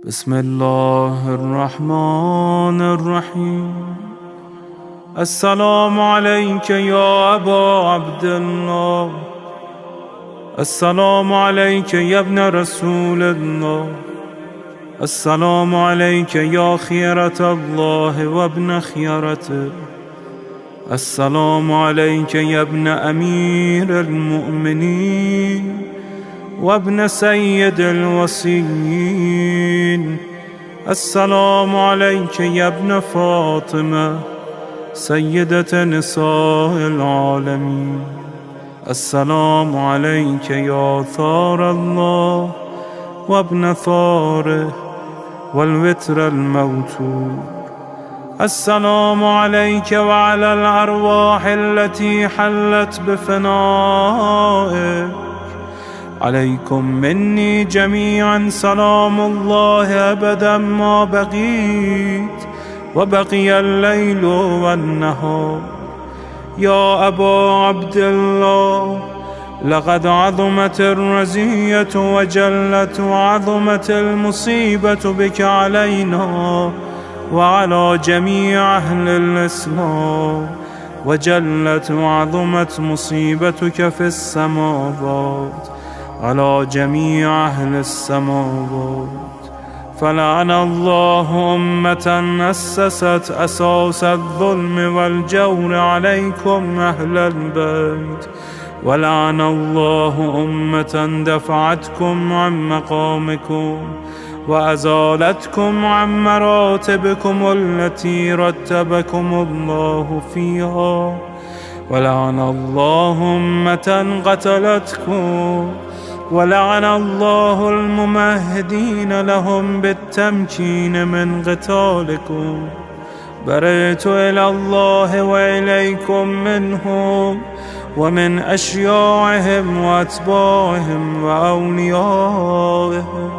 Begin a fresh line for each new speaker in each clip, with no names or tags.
بسم الله الرحمن الرحيم. السلام عليك يا أبا عبد الله، السلام عليك يا ابن رسول الله، السلام عليك يا خيرة الله وابن خيرته، السلام عليك يا ابن أمير المؤمنين وابن سيد الوصيين، السلام عليك يا ابن فاطمة سيدة نساء العالمين، السلام عليك يا ثار الله وابن ثاره والوتر الموتور، السلام عليك وعلى الأرواح التي حلت بفنائك، عليكم مني جميعا سلام الله أبدا ما بقيت وبقي الليل والنهار. يا أبا عبد الله، لقد عظمت الرزية وجلت وعظمت المصيبة بك علينا وعلى جميع أهل الإسلام، وجلت وعظمت مصيبتك في السماوات على جميع أهل السماوات. فلعن الله أمة أسست أساس الظلم والجور عليكم أهل البيت، ولعن الله أمة دفعتكم عن مقامكم وأزالتكم عن مراتبكم التي رتبكم الله فيها، ولعن الله أمة قتلتكم، ولعن الله الممهدين لهم بالتمكين من قتالكم. برئت إلى الله وإليكم منهم ومن أشياعهم وأتباعهم وأوليائهم.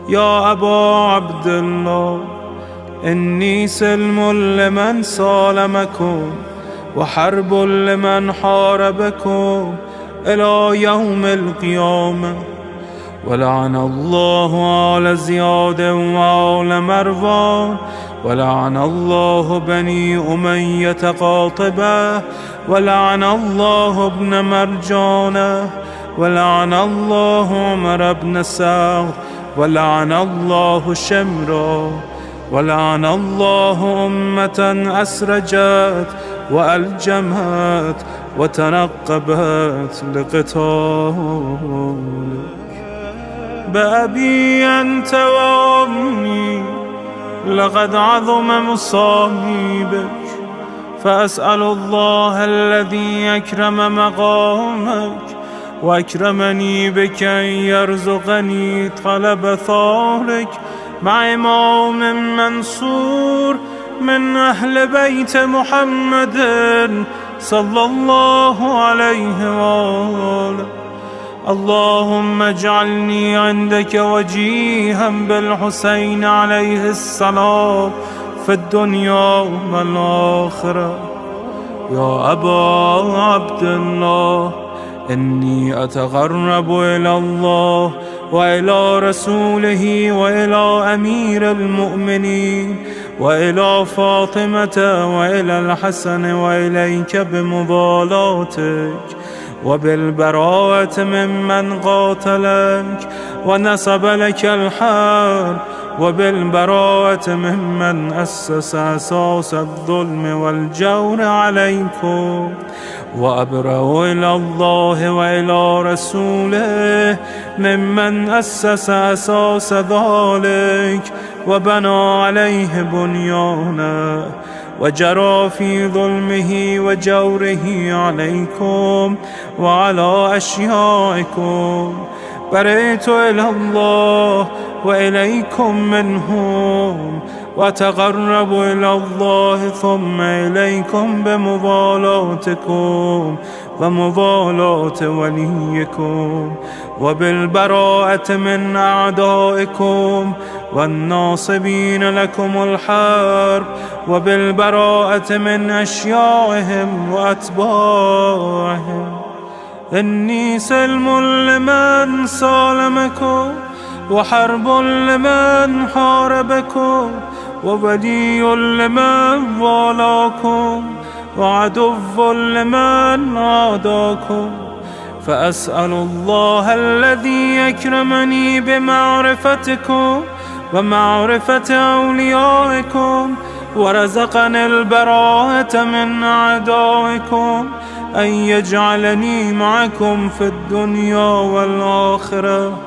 يا أبا عبد الله، إني سلم لمن سالمكم وحرب لمن حاربكم إلى يوم القيامة. ولعن الله آل زياد وآل مروان، ولعن الله بني أمية قاطبة، ولعن الله ابن مرجانة، ولعن الله عمر بن سعد، ولعن الله شمرا، ولعن الله أمة أسرجت وألجمت وتنقبت لقتالك. بأبي أنت وأمي، لقد عظم مصائبك، فأسأل الله الذي أكرم مقامك وأكرمني بك أن يرزقني طلب ثارك مع إمام منصور من أهل بيت محمد صلى الله عليه وآله. اللهم اجعلني عندك وجيها بالحسين عليه السلام في الدنيا والآخرة. يا أبا عبد الله، إني أتقرب إلى الله وإلى رسوله وإلى أمير المؤمنين وإلى فاطمة وإلى الحسن وإليك بمضالاتك وبالبراءة ممن قاتلك ونصب لك الحرب، وبالبراءة ممن أسس أساس الظلم والجور عليكم. وأبرأ إلى الله وإلى رسوله ممن أسس أساس ذلك وبنى عليه بنيانه وجرى في ظلمه وجوره عليكم وعلى أشيائكم. برئت إلى الله وإليكم منهم، وتقرب إلى الله ثم إليكم بمضالاتكم ومضالاة وليكم، وبالبراءة من أعدائكم والناصبين لكم الحرب، وبالبراءة من أشياعهم وأتباعهم. إني سلم لمن سالمكم وحرب لمن حاربكم وولي لمن والاكم وعدو لمن عاداكم. فأسأل الله الذي يكرمني بمعرفتكم ومعرفة أوليائكم ورزقني البراءة من أعدائكم أن يجعلني معكم في الدنيا والآخرة،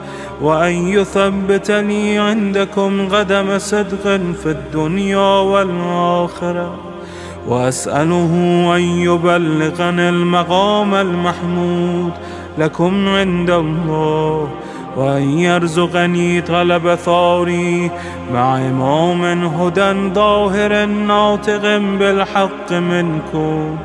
وأن يثبتني عندكم قدم صدق في الدنيا والآخرة، وأسأله أن يبلغني المقام المحمود لكم عند الله، وأن يرزقني طلب ثاري مع إمام هدى ظاهر ناطق بالحق منكم.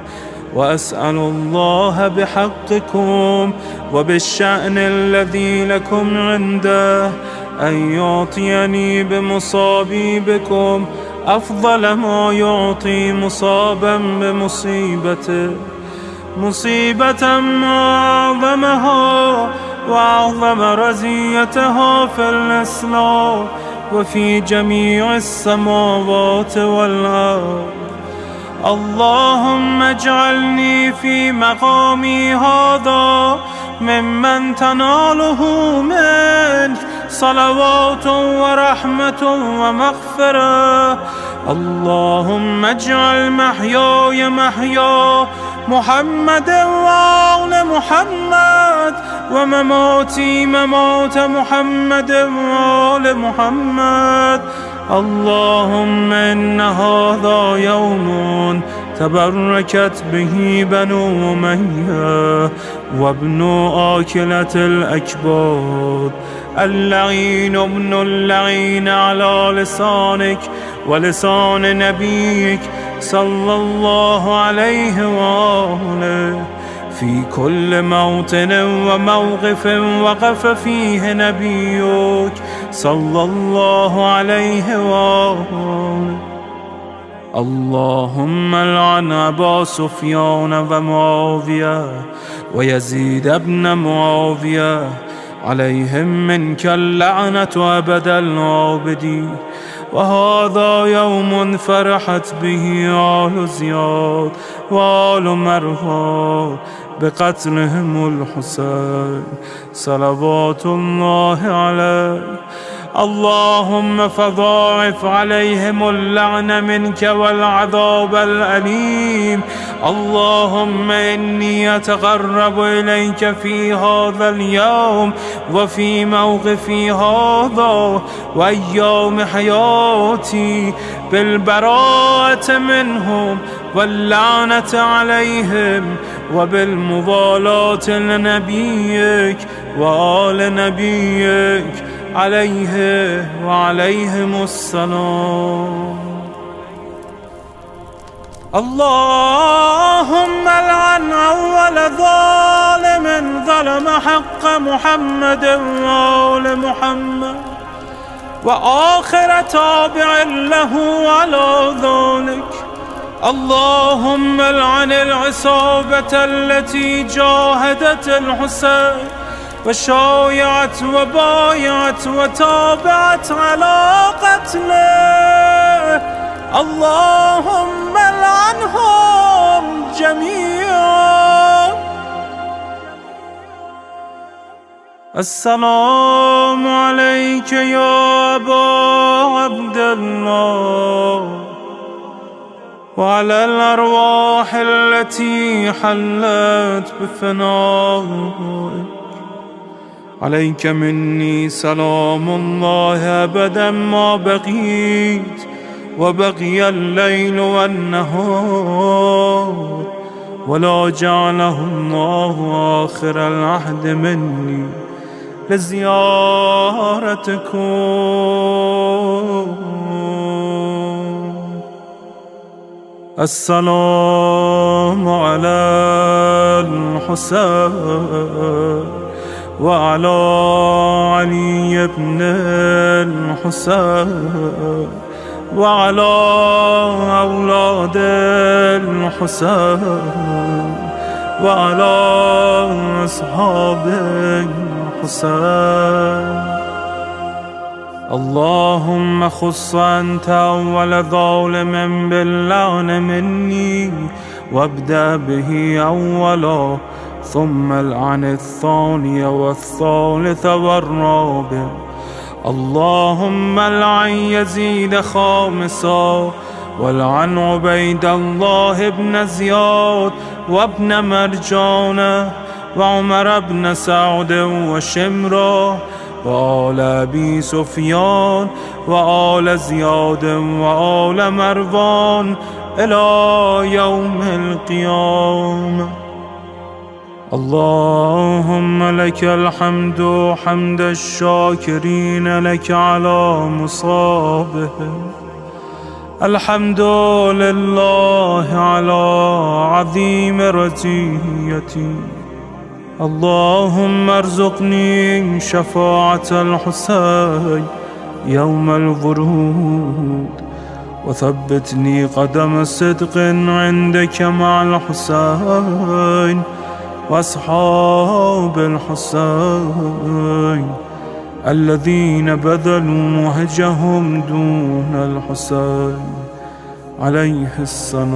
وأسأل الله بحقكم وبالشأن الذي لكم عنده أن يعطيني بمصابي بكم أفضل ما يعطي مصابا بمصيبته، مصيبة أعظمها وأعظم رزيتها في الإسلام وفي جميع السماوات والأرض. اللهم اجعلني في مقامي هذا ممن تناله منك صلوات ورحمة ومغفرة. اللهم اجعل محياي محيا محمد وآل محمد ومماتي ممات محمد وآل محمد. اللهم إن هذا يوم تبركت به بنو أمية وابن آكلة الأكباد، اللعين ابن اللعين على لسانك ولسان نبيك صلى الله عليه وآله، في كل موطن وموقف وقف فيه نبيك صلى الله عليه وآله. اللهم لعن أبا سفيان ومعاوية ويزيد بن معاوية، عليهم منك اللعنة أبد العابدين. وهذا يوم فرحت به آل زياد وآل مروان بقتلهم الحسين صلوات الله عليه. اللهم فضاعف عليهم اللعن منك والعذاب الأليم. اللهم إني أتقرب إليك في هذا اليوم وفي موقفي هذا وأيام حياتي بالبراءة منهم واللعنة عليهم وبالموالاة لنبيك وآل نبيك عليه وعليهم السلام. اللهم لعن أول ظالم ظلم حق محمد وآل محمد، وآخر تابع له على ذلك. اللهم لعن العصابة التي جاهدت الحسين وشايعت وبايعت وتابعت على قتله. اللهم لعنهم جميعا. السلام عليك يا أبا عبد الله وعلى الأرواح التي حلت بفنائك. عليك مني سلام الله أبدا ما بقيت وبقي الليل والنهار، ولا جعله الله آخر العهد مني لزيارتكم. السلام على الحسين وعلى علي بن الحسين وعلى أولاد الحسين وعلى أصحاب الحسين. اللهم خص أنت أول ظالم باللعن مني وابدأ به أولا، ثم العن الثاني والثالث والرابع. اللهم العن يزيد خامسا، والعن عبيد الله بن زياد وابن مرجان وعمر بن سعد وشمرة وآل أبي سفيان وآل زياد وآل مروان إلى يوم القيامة. اللهم لك الحمد حمد الشاكرين لك على مصابهم. الحمد لله على عظيم رزيتي. اللهم ارزقني شفاعة الحسين يوم الورود، وثبتني قدم صدق عندك مع الحسين وأصحاب الحسين الذين بذلوا مهجهم دون الحسين عليه السلام.